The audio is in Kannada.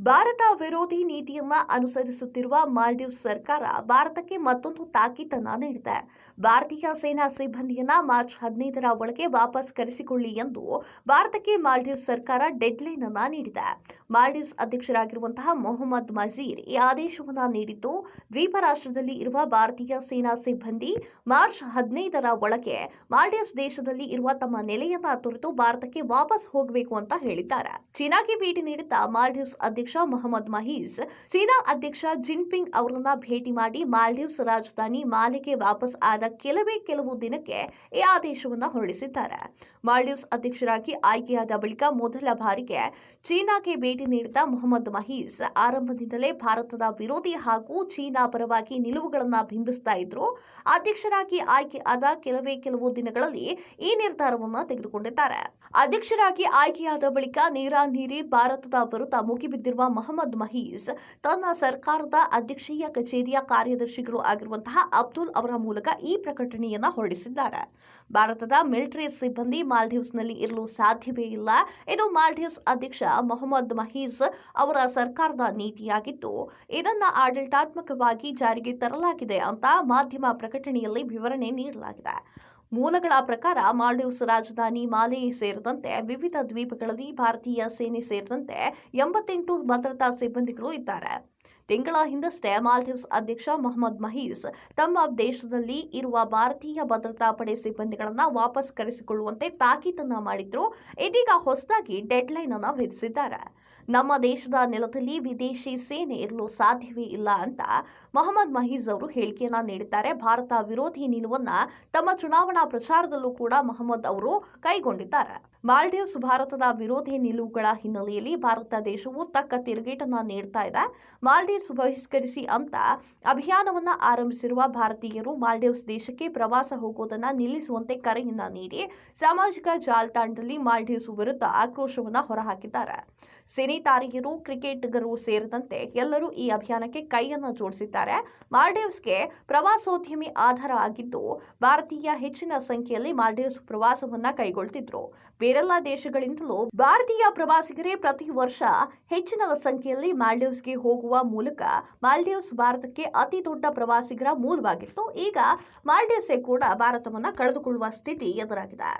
ಭಾರತ ವಿರೋಧಿ ನೀತಿಯನ್ನ ಅನುಸರಿಸುತ್ತಿರುವ ಮಾಲ್ಡೀವ್ಸ್ ಸರ್ಕಾರ ಭಾರತಕ್ಕೆ ಮತ್ತೊಂದು ತಾಕೀತನ್ನ ನೀಡಿದೆ. ಭಾರತೀಯ ಸೇನಾ ಸಿಬ್ಬಂದಿಯನ್ನ ಮಾರ್ಚ್ 15ರ ಒಳಗೆ ವಾಪಸ್ ಕರೆಸಿಕೊಳ್ಳಿ ಎಂದು ಭಾರತಕ್ಕೆ ಮಾಲ್ಡೀವ್ಸ್ ಸರ್ಕಾರ ಡೆಡ್ಲೈನ್ ಅನ್ನ ನೀಡಿದೆ. ಮಾಲ್ಡೀವ್ಸ್ ಅಧ್ಯಕ್ಷರಾಗಿರುವಂತಹ ಮೊಹಮ್ಮದ್ ಮಜೀರ್ ಈ ಆದೇಶವನ್ನ ನೀಡಿದ್ದು, ದ್ವೀಪ ರಾಷ್ಟ್ರದಲ್ಲಿ ಇರುವ ಭಾರತೀಯ ಸೇನಾ ಸಿಬ್ಬಂದಿ ಮಾರ್ಚ್ 15ರ ಒಳಗೆ ಮಾಲ್ಡೀವ್ಸ್ ದೇಶದಲ್ಲಿ ಇರುವ ತಮ್ಮ ನೆಲೆಯನ್ನ ತೊರೆದು ಭಾರತಕ್ಕೆ ವಾಪಸ್ ಹೋಗಬೇಕು ಅಂತ ಹೇಳಿದ್ದಾರೆ. ಚೀನಾಗೆ ಭೇಟಿ ನೀಡಿದ್ದ ಮಾಲ್ಡೀವ್ಸ್ ಅಧ್ಯಕ್ಷ ಮೊಹಮ್ಮದ್ ಮಹೀಸ್ ಚೀನಾ ಅಧ್ಯಕ್ಷ ಜಿನ್ಪಿಂಗ್ ಅವರನ್ನ ಭೇಟಿ ಮಾಡಿ ಮಾಲ್ಡೀವ್ಸ್ ರಾಜಧಾನಿ ಮಾಲೆಗೆ ವಾಪಸ್ ಆದ ಕೆಲವು ದಿನಕ್ಕೆ ಈ ಆದೇಶವನ್ನ ಹೊರಡಿಸಿದ್ದಾರೆ. ಮಾಲ್ಡೀವ್ಸ್ ಅಧ್ಯಕ್ಷರಾಗಿ ಆಯ್ಕೆಯಾದ ಬಳಿಕ ಮೊದಲ ಬಾರಿಗೆ ಚೀನಾಗೆ ಭೇಟಿ ನೀಡಿದ ಮೊಹಮ್ಮದ್ ಮಹೀಸ್ ಆರಂಭದಿಂದಲೇ ಭಾರತದ ವಿರೋಧಿ ಹಾಗೂ ಚೀನಾ ಪರವಾಗಿ ನಿಲುವುಗಳನ್ನ ಬಿಂಬಿಸ್ತಾ ಇದ್ರು. ಅಧ್ಯಕ್ಷರಾಗಿ ಆಯ್ಕೆ ಆದ ಕೆಲವು ದಿನಗಳಲ್ಲಿ ಈ ನಿರ್ಧಾರವನ್ನ ತೆಗೆದುಕೊಂಡಿದ್ದಾರೆ. ಅಧ್ಯಕ್ಷರಾಗಿ ಆಯ್ಕೆಯಾದ ಬಳಿಕ ನೇರಾನೇರಿ ಭಾರತದ ವಿರುದ್ಧ ಮುಗಿಬಿದ್ದಿರುವ ಮೊಹಮ್ಮದ್ ಮಹೀಸ್ ತನ್ನ ಸರ್ಕಾರದ ಅಧ್ಯಕ್ಷೀಯ ಕಚೇರಿಯ ಕಾರ್ಯದರ್ಶಿಗಳು ಆಗಿರುವಂತಹ ಅಬ್ದುಲ್ ಅವರ ಮೂಲಕ ಈ ಪ್ರಕಟಣೆಯನ್ನ ಹೊರಡಿಸಿದ್ದಾರೆ. ಭಾರತದ ಮಿಲಿಟರಿ ಸಿಬ್ಬಂದಿ ಮಾಲ್ಡೀವ್ಸ್ನಲ್ಲಿ ಇರಲು ಸಾಧ್ಯವೇ ಇಲ್ಲ. ಇದು ಮಾಲ್ಡೀವ್ಸ್ ಅಧ್ಯಕ್ಷ ಮೊಹಮ್ಮದ್ ಮಹೀಸ್ ಅವರ ಸರ್ಕಾರದ ನೀತಿಯಾಗಿದ್ದು, ಇದನ್ನ ಆಡಳಿತಾತ್ಮಕವಾಗಿ ಜಾರಿಗೆ ತರಲಾಗಿದೆ ಅಂತ ಮಾಧ್ಯಮ ಪ್ರಕಟಣೆಯಲ್ಲಿ ವಿವರಣೆ ನೀಡಲಾಗಿದೆ. ಮೂಲಗಳ ಪ್ರಕಾರ ಮಾಲ್ಡೀವ್ಸ್ ರಾಜಧಾನಿ ಮಾಲೆ ಸೇರಿದಂತೆ ವಿವಿಧ ದ್ವೀಪಗಳಲ್ಲಿ ಭಾರತೀಯ ಸೇನೆ ಸೇರಿದಂತೆ 88 ಭದ್ರತಾ ಸಿಬ್ಬಂದಿಗಳು ಇದ್ದಾರೆ. ತಿಂಗಳ ಹಿಂದಷ್ಟೇ ಮಾಲ್ಡೀವ್ಸ್ ಅಧ್ಯಕ್ಷ ಮೊಹಮ್ಮದ್ ಮಹೀಸ್ ತಮ್ಮ ದೇಶದಲ್ಲಿ ಇರುವ ಭಾರತೀಯ ಭದ್ರತಾ ಪಡೆ ಸಿಬ್ಬಂದಿಗಳನ್ನ ವಾಪಸ್ ಕರೆಸಿಕೊಳ್ಳುವಂತೆ ತಾಕೀತನ್ನ ಮಾಡಿದ್ರು. ಇದೀಗ ಹೊಸದಾಗಿ ಡೆಡ್ಲೈನ್ ಅನ್ನ ವಿಧಿಸಿದ್ದಾರೆ. ನಮ್ಮ ದೇಶದ ನೆಲದಲ್ಲಿ ವಿದೇಶಿ ಸೇನೆ ಇರಲು ಸಾಧ್ಯವೇ ಇಲ್ಲ ಅಂತ ಮೊಹಮ್ಮದ್ ಮಹೀಸ್ ಅವರು ಹೇಳಿಕೆಯನ್ನ ನೀಡಿದ್ದಾರೆ. ಭಾರತ ವಿರೋಧಿ ನಿಲುವನ್ನ ತಮ್ಮ ಚುನಾವಣಾ ಪ್ರಚಾರದಲ್ಲೂ ಕೂಡ ಮೊಹಮ್ಮದ್ ಅವರು ಕೈಗೊಂಡಿದ್ದಾರೆ. ಮಾಲ್ಡೀವ್ಸ್ ಭಾರತದ ವಿರೋಧಿ ನಿಲುವುಗಳ ಹಿನ್ನೆಲೆಯಲ್ಲಿ ಭಾರತ ದೇಶವು ತಕ್ಕ ತಿರುಗೇಟನ್ನ ನೀಡ್ತಾ ಇದೆ. ಮಾಲ್ಡೀವ್ಸ್ ಬಹಿಷ್ಕರಿಸಿ ಅಂತ ಅಭಿಯಾನವನ್ನ ಆರಂಭಿಸಿರುವ ಭಾರತೀಯರು ಮಾಲ್ಡೀವ್ಸ್ ದೇಶಕ್ಕೆ ಪ್ರವಾಸ ಹೋಗೋದನ್ನ ನಿಲ್ಲಿಸುವಂತೆ ಕರೆಯನ್ನ ನೀಡಿ ಸಾಮಾಜಿಕ ಜಾಲತಾಣದಲ್ಲಿ ಮಾಲ್ಡೀವ್ಸ್ ವಿರುದ್ಧ ಆಕ್ರೋಶವನ್ನ ಹೊರಹಾಕಿದ್ದಾರೆ. ಸಿನಿ ತಾರೆಯರು, ಕ್ರಿಕೆಟಿಗರು ಸೇರಿದಂತೆ ಎಲ್ಲರೂ ಈ ಅಭಿಯಾನಕ್ಕೆ ಕೈಯನ್ನ ಜೋಡಿಸಿದ್ದಾರೆ. ಮಾಲ್ಡೀವ್ಸ್ಗೆ ಪ್ರವಾಸೋದ್ಯಮಿ ಆಧಾರ ಆಗಿದ್ದು, ಭಾರತೀಯ ಹೆಚ್ಚಿನ ಸಂಖ್ಯೆಯಲ್ಲಿ ಮಾಲ್ಡೀವ್ಸ್ ಪ್ರವಾಸವನ್ನ ಕೈಗೊಳ್ತಿದ್ರು. ಬೇರೆಲ್ಲ ದೇಶಗಳಿಂದಲೂ ಭಾರತೀಯ ಪ್ರವಾಸಿಗರೇ ಪ್ರತಿ ವರ್ಷ ಹೆಚ್ಚಿನ ಸಂಖ್ಯೆಯಲ್ಲಿ ಮಾಲ್ಡೀವ್ಸ್ಗೆ ಹೋಗುವ ಮೂಲಕ ಮಾಲ್ಡೀವ್ಸ್ ಭಾರತಕ್ಕೆ ಅತಿ ದೊಡ್ಡ ಪ್ರವಾಸಿಗರ ಮೂಲವಾಗಿತ್ತು. ಈಗ ಮಾಲ್ಡೀವ್ಸ್ ಕೂಡ ಭಾರತವನ್ನ ಕಳೆದುಕೊಳ್ಳುವ ಸ್ಥಿತಿ ಎದುರಾಗಿದೆ.